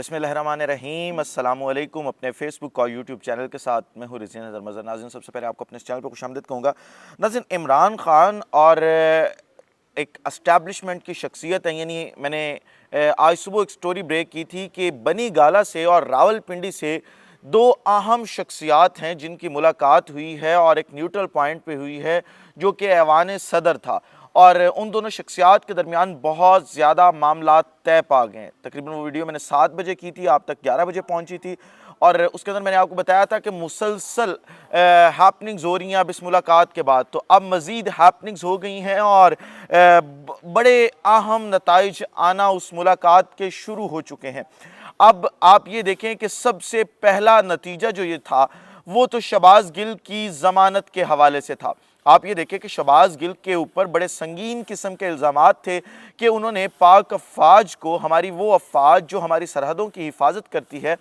بسم اللہ الرحمن الرحیم۔ السلام علیکم۔ اپنے فیس بک اور یوٹیوب چینل کے ساتھ میں ہوں رضی نظر مظہر۔ ناظرین، سب سے پہلے آپ کو اپنے اس چینل پہ خوش آمدید کہوں گا۔ ناظرین، عمران خان اور ایک اسٹیبلشمنٹ کی شخصیت ہے، یعنی میں نے آج صبح ایک سٹوری بریک کی تھی کہ بنی گالہ سے اور راول پنڈی سے دو اہم شخصیات ہیں جن کی ملاقات ہوئی ہے اور ایک نیوٹرل پوائنٹ پہ ہوئی ہے جو کہ ایوان صدر تھا، اور ان دونوں شخصیات کے درمیان بہت زیادہ معاملات طے پا گئے ہیں۔ تقریباً وہ ویڈیو میں نے 7 بجے کی تھی، آپ تک 11 بجے پہنچی تھی، اور اس کے اندر میں نے آپ کو بتایا تھا کہ مسلسل ہیپننگز ہو رہی ہیں اب اس ملاقات کے بعد، تو اب مزید ہیپننگز ہو گئی ہیں اور بڑے اہم نتائج آنا اس ملاقات کے شروع ہو چکے ہیں۔ اب آپ یہ دیکھیں کہ سب سے پہلا نتیجہ جو یہ تھا وہ تو شہباز گل کی ضمانت کے حوالے سے تھا۔ آپ یہ دیکھیں کہ شہباز گل کے اوپر بڑے سنگین قسم کے الزامات تھے کہ انہوں نے پاک افواج کو، ہماری وہ افواج جو ہماری سرحدوں کی حفاظت کرتی ہے،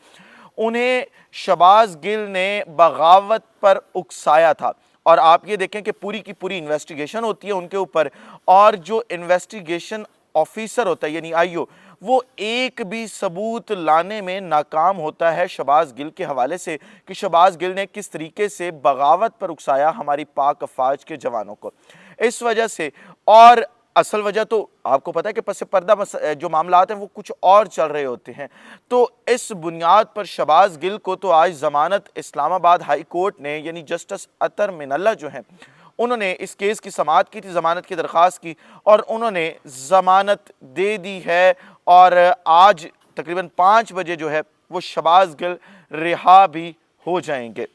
انہیں شہباز گل نے بغاوت پر اکسایا تھا۔ اور آپ یہ دیکھیں کہ پوری کی پوری انویسٹیگیشن ہوتی ہے ان کے اوپر، اور جو انویسٹیگیشن آفیسر ہوتا ہے یعنی آئی او، وہ ایک بھی ثبوت لانے میں ناکام ہوتا ہے شہباز گل کے حوالے سے کہ شہباز گل نے کس طریقے سے بغاوت پر اکسایا ہماری پاک افواج کے جوانوں کو۔ اس وجہ سے، اور اصل وجہ تو آپ کو پتہ ہے کہ پس پردہ جو معاملات ہیں وہ کچھ اور چل رہے ہوتے ہیں، تو اس بنیاد پر شہباز گل کو تو آج ضمانت اسلام آباد ہائی کورٹ نے، یعنی جسٹس اطہر من اللہ جو ہیں، انہوں نے اس کیس کی سماعت کی تھی، ضمانت کی درخواست کی، اور انہوں نے ضمانت دے دی ہے، اور آج تقریباً 5 بجے جو ہے وہ شہباز گل رہا بھی ہو جائیں گے۔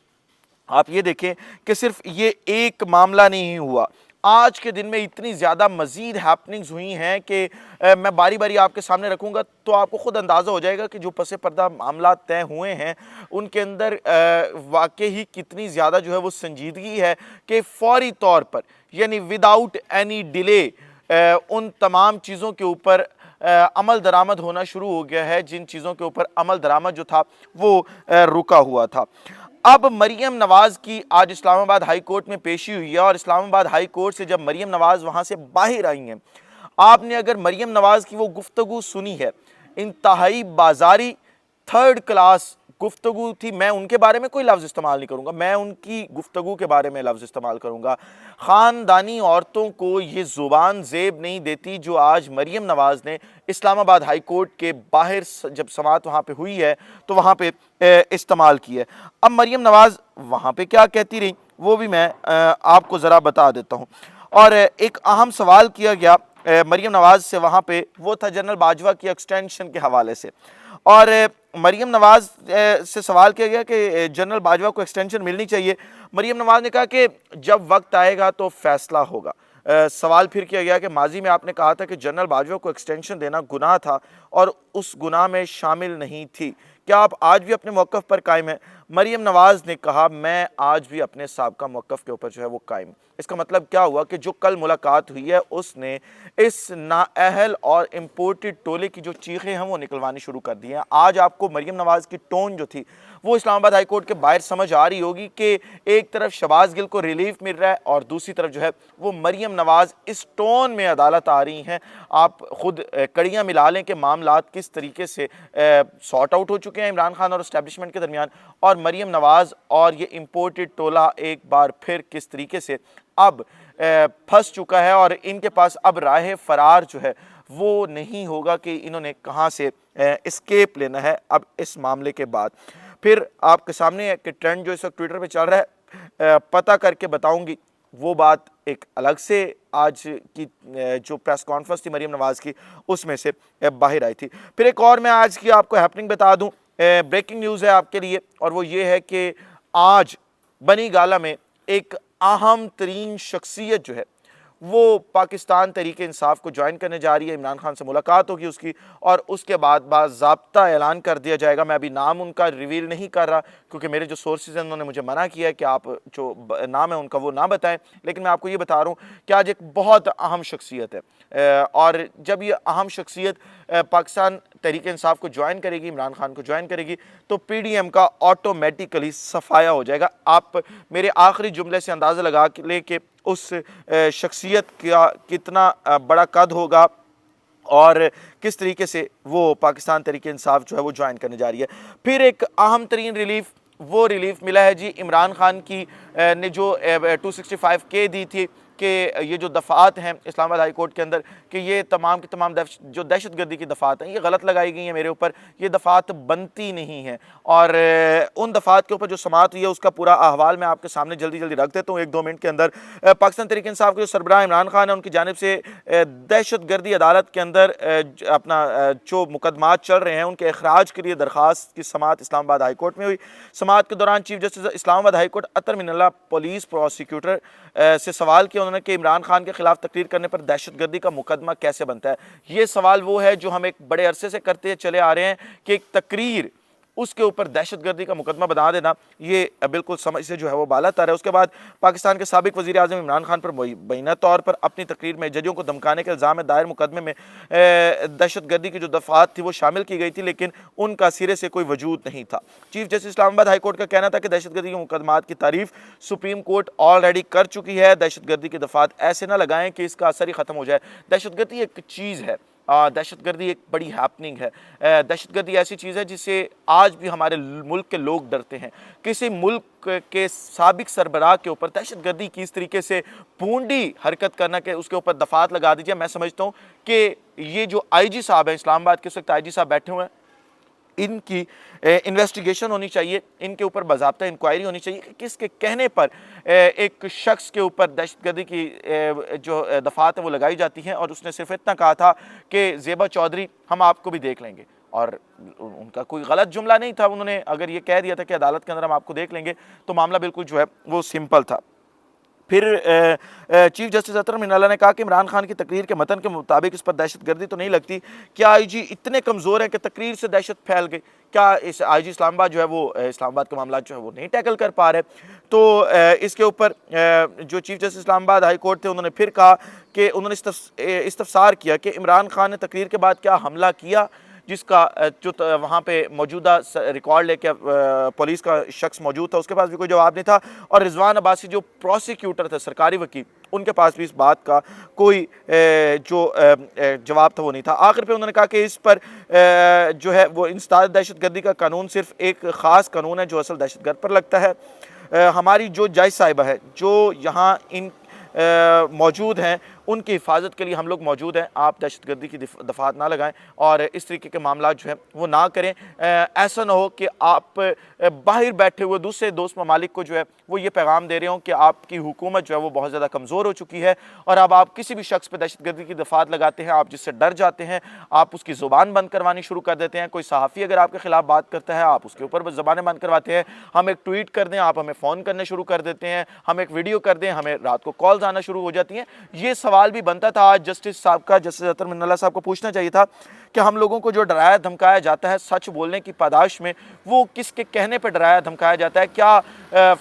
آپ یہ دیکھیں کہ صرف یہ ایک معاملہ نہیں ہوا، آج کے دن میں اتنی زیادہ مزید ہیپننگز ہوئی ہیں کہ میں باری باری آپ کے سامنے رکھوں گا تو آپ کو خود اندازہ ہو جائے گا کہ جو پس پردہ معاملات طے ہوئے ہیں ان کے اندر واقعی کتنی زیادہ جو ہے وہ سنجیدگی ہے کہ فوری طور پر، یعنی وداؤٹ اینی ڈیلے، ان تمام چیزوں کے اوپر عمل درآمد ہونا شروع ہو گیا ہے جن چیزوں کے اوپر عمل درآمد جو تھا وہ رکا ہوا تھا۔ اب مریم نواز کی آج اسلام آباد ہائی کورٹ میں پیشی ہوئی ہے، اور اسلام آباد ہائی کورٹ سے جب مریم نواز وہاں سے باہر آئی ہیں، آپ نے اگر مریم نواز کی وہ گفتگو سنی ہے، انتہائی بازاری تھرڈ کلاس گفتگو تھی۔ میں ان کے بارے میں کوئی لفظ استعمال نہیں کروں گا، میں ان کی گفتگو کے بارے میں لفظ استعمال کروں گا۔ خاندانی عورتوں کو یہ زبان زیب نہیں دیتی جو آج مریم نواز نے اسلام آباد ہائی کورٹ کے باہر جب سماعت وہاں پہ ہوئی ہے تو وہاں پہ استعمال کی ہے۔ اب مریم نواز وہاں پہ کیا کہتی رہی وہ بھی میں آپ کو ذرا بتا دیتا ہوں، اور ایک اہم سوال کیا گیا مریم نواز سے وہاں پہ، وہ تھا جنرل باجوہ کی ایکسٹینشن کے حوالے سے، اور مریم نواز سے سوال کیا گیا کہ جنرل باجوہ کو ایکسٹینشن ملنی چاہیے۔ مریم نواز نے کہا کہ جب وقت آئے گا تو فیصلہ ہوگا۔ سوال پھر کیا گیا کہ ماضی میں آپ نے کہا تھا کہ جنرل باجوہ کو ایکسٹینشن دینا گناہ تھا اور اس گناہ میں شامل نہیں تھی، کیا آپ آج بھی اپنے موقف پر قائم ہیں؟ مریم نواز نے کہا میں آج بھی اپنے سابقہ موقف کے اوپر جو ہے وہ قائم۔ اس کا مطلب کیا ہوا کہ جو کل ملاقات ہوئی ہے اس نے اس نااہل اور امپورٹڈ ٹولے کی جو چیخیں ہیں وہ نکلوانی شروع کر دی ہیں۔ آج آپ کو مریم نواز کی ٹون جو تھی وہ اسلام آباد ہائی کورٹ کے باہر سمجھ آ رہی ہوگی کہ ایک طرف شہباز گل کو ریلیف مل رہا ہے اور دوسری طرف جو ہے وہ مریم نواز اس ٹون میں عدالت آ رہی ہیں۔ آپ خود کڑیاں ملا لیں کہ معاملات کس طریقے سے سارٹ آؤٹ ہو چکے ہیں عمران خان اور اسٹیبلشمنٹ کے درمیان، اور مریم نواز اور یہ امپورٹڈ ٹولہ ایک بار پھر کس طریقے سے اب پھنس چکا ہے، اور ان کے پاس اب راہ فرار جو ہے وہ نہیں ہوگا کہ انہوں نے کہاں سے اسکیپ لینا ہے اب اس معاملے کے بعد۔ پھر آپ کے سامنے ہے کہ ٹرینڈ جو اس وقت ٹویٹر پہ چل رہا ہے، پتہ کر کے بتاؤں گی، وہ بات ایک الگ سے آج کی جو پریس کانفرنس تھی مریم نواز کی اس میں سے باہر آئی تھی۔ پھر ایک اور میں آج کی آپ کو ہیپننگ بتا دوں، بریکنگ نیوز ہے آپ کے لیے، اور وہ یہ ہے کہ آج بنی گالہ میں ایک اہم ترین شخصیت جو ہے وہ پاکستان تحریک انصاف کو جوائن کرنے جا رہی ہے۔ عمران خان سے ملاقات ہوگی اس کی، اور اس کے بعد باضابطہ اعلان کر دیا جائے گا۔ میں ابھی نام ان کا ریویل نہیں کر رہا کیونکہ میرے جو سورسز ہیں انہوں نے مجھے منع کیا ہے کہ آپ جو نام ہے ان کا وہ نہ بتائیں، لیکن میں آپ کو یہ بتا رہا ہوں کہ آج ایک بہت اہم شخصیت ہے، اور جب یہ اہم شخصیت پاکستان تحریک انصاف کو جوائن کرے گی، عمران خان کو جوائن کرے گی، تو پی ڈی ایم کا آٹومیٹیکلی صفایا ہو جائے گا۔ آپ میرے آخری جملے سے اندازہ لگا لیں کہ اس شخصیت کا کتنا بڑا قد ہوگا اور کس طریقے سے وہ پاکستان تحریک انصاف جو ہے وہ جوائن کرنے جا رہی ہے۔ پھر ایک اہم ترین وہ ریلیف ملا ہے جی عمران خان کی نے جو 265K دی تھی کہ یہ جو دفعات ہیں اسلام آباد ہائی کورٹ کے اندر کہ یہ تمام کی تمام جو دہشت گردی کی دفعات ہیں یہ غلط لگائی گئی ہیں میرے اوپر، یہ دفعات بنتی نہیں ہیں، اور ان دفعات کے اوپر جو سماعت ہوئی ہے اس کا پورا احوال میں آپ کے سامنے جلدی رکھ دیتا ہوں 1-2 منٹ کے اندر۔ پاکستان تحریک انصاف کے جو سربراہ عمران خان ہیں ان کی جانب سے دہشت گردی عدالت کے اندر اپنا جو مقدمات چل رہے ہیں ان کے اخراج کے لیے درخواست کی سماعت اسلام آباد ہائی کورٹ میں ہوئی۔ سماعت کے دوران چیف جسٹس اسلام آباد ہائی کورٹ اطہر من اللہ پولیس پروسیکیوٹر سے سوال کیا انہوں نے کہ عمران خان کے خلاف تقریر کرنے پر دہشت گردی کا مقدمہ کیسے بنتا ہے۔ یہ سوال وہ ہے جو ہم ایک بڑے عرصے سے کرتے چلے آ رہے ہیں کہ ایک تقریر اس کے اوپر دہشت گردی کا مقدمہ بنا دینا یہ بالکل سمجھ سے جو ہے وہ بالا تر ہے۔ اس کے بعد پاکستان کے سابق وزیر اعظم عمران خان پر مبینہ طور پر اپنی تقریر میں ججوں کو دھمکانے کے الزام میں دائر مقدمے میں دہشت گردی کی جو دفعات تھی وہ شامل کی گئی تھی، لیکن ان کا سرے سے کوئی وجود نہیں تھا۔ چیف جسٹس اسلام آباد ہائی کورٹ کا کہنا تھا کہ دہشت گردی کے مقدمات کی تعریف سپریم کورٹ آلریڈی کر چکی ہے، دہشت گردی کی دفعات ایسے نہ لگائیں کہ اس کا اثر ہی ختم ہو جائے۔ دہشت گردی ایک چیز ہے، دہشت گردی ایک بڑی ہیپننگ ہے، دہشت گردی ایسی چیز ہے جس سے آج بھی ہمارے ملک کے لوگ ڈرتے ہیں۔ کسی ملک کے سابق سربراہ کے اوپر دہشت گردی کی اس طریقے سے پونڈی حرکت کرنا کہ اس کے اوپر دفعات لگا دیجیے، میں سمجھتا ہوں کہ یہ جو آئی جی صاحب ہیں اسلام آباد کے اس وقت آئی جی صاحب بیٹھے ہوئے ہیں، ان کی انویسٹیگیشن ہونی چاہیے، ان کے اوپر باضابطہ انکوائری ہونی چاہیے کہ کس کے کہنے پر ایک شخص کے اوپر دہشت گردی کی جو دفعات ہیں وہ لگائی جاتی ہیں، اور اس نے صرف اتنا کہا تھا کہ زیبا چودھری ہم آپ کو بھی دیکھ لیں گے، اور ان کا کوئی غلط جملہ نہیں تھا، انہوں نے اگر یہ کہہ دیا تھا کہ عدالت کے اندر ہم آپ کو دیکھ لیں گے تو معاملہ بالکل جو ہے وہ سمپل تھا۔ پھر چیف جسٹس اطہر من اللہ نے کہا کہ عمران خان کی تقریر کے متن کے مطابق اس پر دہشت گردی تو نہیں لگتی، کیا آئی جی اتنے کمزور ہیں کہ تقریر سے دہشت پھیل گئی؟ کیا اس آئی جی اسلام آباد جو ہے وہ اسلام آباد کے معاملات جو ہے وہ نہیں ٹیکل کر پا رہے؟ تو اس کے اوپر جو چیف جسٹس اسلام آباد ہائی کورٹ تھے انہوں نے پھر کہا کہ انہوں نے استفسار کیا کہ عمران خان نے تقریر کے بعد کیا حملہ کیا، جس کا جو وہاں پہ موجودہ ریکارڈ لے کے پولیس کا شخص موجود تھا اس کے پاس بھی کوئی جواب نہیں تھا، اور رضوان عباسی جو پروسیکیوٹر تھے سرکاری وکیل ان کے پاس بھی اس بات کا کوئی جو جواب تھا وہ نہیں تھا۔ آخر پہ انہوں نے کہا کہ اس پر جو ہے وہ انسداد دہشت گردی کا قانون صرف ایک خاص قانون ہے جو اصل دہشت گرد پر لگتا ہے۔ ہماری جو جج صاحبہ ہے جو یہاں ان موجود ہیں ان کی حفاظت کے لیے ہم لوگ موجود ہیں، آپ دہشت گردی کی دفعات نہ لگائیں اور اس طریقے کے معاملات جو ہیں وہ نہ کریں۔ ایسا نہ ہو کہ آپ باہر بیٹھے ہوئے دوسرے دوست ممالک کو جو ہے وہ یہ پیغام دے رہے ہوں کہ آپ کی حکومت جو ہے وہ بہت زیادہ کمزور ہو چکی ہے، اور اب آپ کسی بھی شخص پہ دہشت گردی کی دفعات لگاتے ہیں، آپ جس سے ڈر جاتے ہیں، آپ اس کی زبان بند کروانی شروع کر دیتے ہیں۔ کوئی صحافی اگر آپ کے خلاف بات کرتا ہے آپ اس کے اوپر زبانیں بند کرواتے ہیں، ہم ایک ٹویٹ کر دیں آپ ہمیں فون کرنے شروع کر دیتے ہیں، ہم ایک ویڈیو کر دیں ہمیں رات کو کالز آنا شروع ہو جاتی ہیں۔ یہ سوال بھی بنتا تھا آج جسٹس صاحب کا، جسٹس اطہر من اللہ صاحب کو پوچھنا چاہیے تھا کہ ہم لوگوں کو جو ڈرایا دھمکایا جاتا ہے سچ بولنے کی پاداش میں، وہ کس کے کہنے پہ ڈرایا دھمکایا جاتا ہے؟ کیا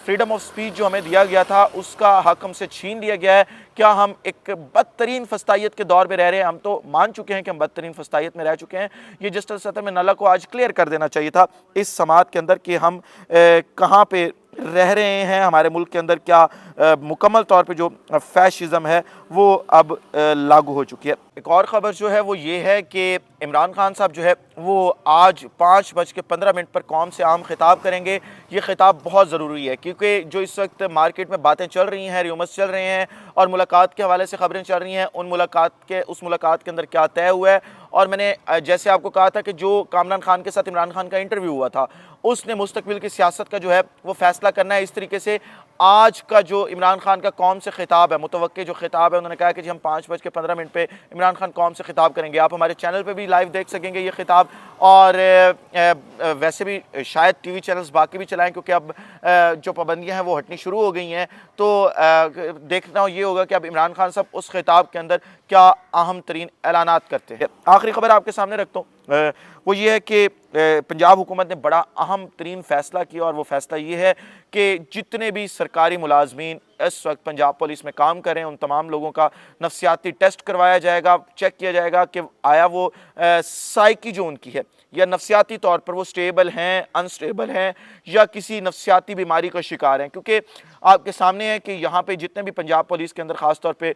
فریڈم آف سپیچ جو ہمیں دیا گیا تھا اس کا حق ہم سے چھین لیا گیا ہے؟ کیا ہم ایک بدترین فسطائیت کے دور میں رہ رہے ہیں؟ ہم تو مان چکے ہیں کہ ہم بدترین فسطائیت میں رہ چکے ہیں۔ یہ جسٹس اطہر من اللہ کو آج کلیئر کر دینا چاہیے تھا اس سماعت کے اندر کہ ہم کہاں پہ رہ رہے ہیں، ہمارے ملک کے اندر کیا مکمل طور پہ جو فیشزم ہے وہ اب لاگو ہو چکی ہے۔ ایک اور خبر جو ہے وہ یہ ہے کہ عمران خان صاحب جو ہے وہ آج 5:15 پر قوم سے عام خطاب کریں گے۔ یہ خطاب بہت ضروری ہے کیونکہ جو اس وقت مارکیٹ میں باتیں چل رہی ہیں، ریومرز چل رہے ہیں اور ملاقات کے حوالے سے خبریں چل رہی ہیں، اس ملاقات کے اندر کیا طے ہوا ہے، اور میں نے جیسے آپ کو کہا تھا کہ جو کامران خان کے ساتھ عمران خان کا انٹرویو ہوا تھا اس نے مستقبل کی سیاست کا جو ہے وہ فیصلہ کرنا ہے۔ اس طریقے سے آج کا جو عمران خان کا قوم سے خطاب ہے، متوقع جو خطاب ہے، انہوں نے کہا کہ جی ہم 5:15 پہ عمران خان قوم سے خطاب کریں گے۔ آپ ہمارے چینل پہ بھی لائیو دیکھ سکیں گے یہ خطاب، اور ویسے بھی شاید ٹی وی چینلز باقی بھی چلائیں کیونکہ اب جو پابندیاں ہیں وہ ہٹنی شروع ہو گئی ہیں، تو دیکھنا یہ ہوگا کہ اب عمران خان صاحب اس خطاب کے اندر کیا اہم ترین اعلانات کرتے ہیں۔ آخری خبر آپ کے سامنے رکھتا ہوں، وہ یہ ہے کہ پنجاب حکومت نے بڑا اہم ترین فیصلہ کیا، اور وہ فیصلہ یہ ہے کہ جتنے بھی سرکاری ملازمین اس وقت پنجاب پولیس میں کام کر رہے ہیں ان تمام لوگوں کا نفسیاتی ٹیسٹ کروایا جائے گا، چیک کیا جائے گا کہ آیا وہ سائیکی جو ان کی ہے یا نفسیاتی طور پر وہ سٹیبل ہیں، انسٹیبل ہیں، یا کسی نفسیاتی بیماری کا شکار ہیں. کیونکہ آپ کے سامنے ہے کہ یہاں پہ جتنے بھی پنجاب پولیس کے اندر خاص طور پہ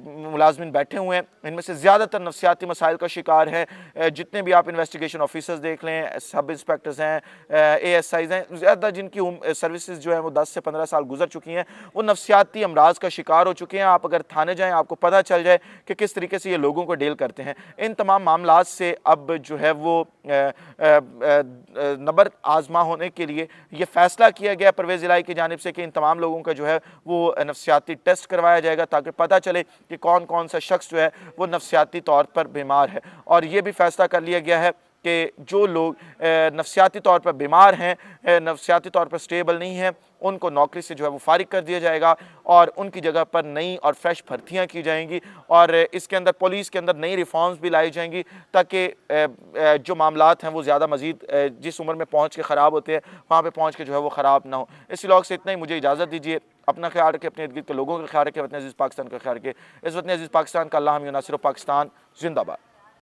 ملازمین بیٹھے ہوئے ہیں ان میں سے زیادہ تر نفسیاتی مسائل کا شکار ہیں. جتنے بھی آپ انویسٹیگیشن آفیسرز دیکھ لیں، سب انسپیکٹرز ہیں، اے ایس آئیز ہیں، زیادہ جن کی سروسز جو ہیں وہ 10 سے 15 سال گزر چکی ہیں، وہ نفسیاتی امراض کا شکار ہو چکے ہیں. آپ اگر تھانے جائیں آپ کو پتہ چل جائے کہ کس طریقے سے یہ لوگوں کو ڈیل کرتے ہیں. ان تمام معاملات سے اب جو ہے وہ نبرد آزما ہونے کے لیے یہ فیصلہ کیا گیا پرویز الہی کی جانب سے کہ ان تمام لوگوں کا جو ہے وہ نفسیاتی ٹیسٹ کروایا جائے گا تاکہ پتہ چلے کہ کون کون سا شخص جو ہے وہ نفسیاتی طور پر بیمار ہے. اور یہ بھی فیصلہ کر لیا گیا ہے کہ جو لوگ نفسیاتی طور پر بیمار ہیں، نفسیاتی طور پر سٹیبل نہیں ہیں، ان کو نوکری سے جو ہے وہ فارغ کر دیا جائے گا اور ان کی جگہ پر نئی اور فریش بھرتیاں کی جائیں گی. اور اس کے اندر پولیس کے اندر نئی ریفارمز بھی لائی جائیں گی تاکہ جو معاملات ہیں وہ زیادہ مزید جس عمر میں پہنچ کے خراب ہوتے ہیں وہاں پہ پہنچ کے جو ہے وہ خراب نہ ہو. اس ولاگ سے اتنا ہی، مجھے اجازت دیجیے. اپنا خیال رکھیں، اپنے ارد گرد کے لوگوں کا خیال رکھیں، وطن عزیز پاکستان کا خیال رکھیں. اس وطن عزیز پاکستان کا اللہ حامی و ناصر. پاکستان زندہ باد.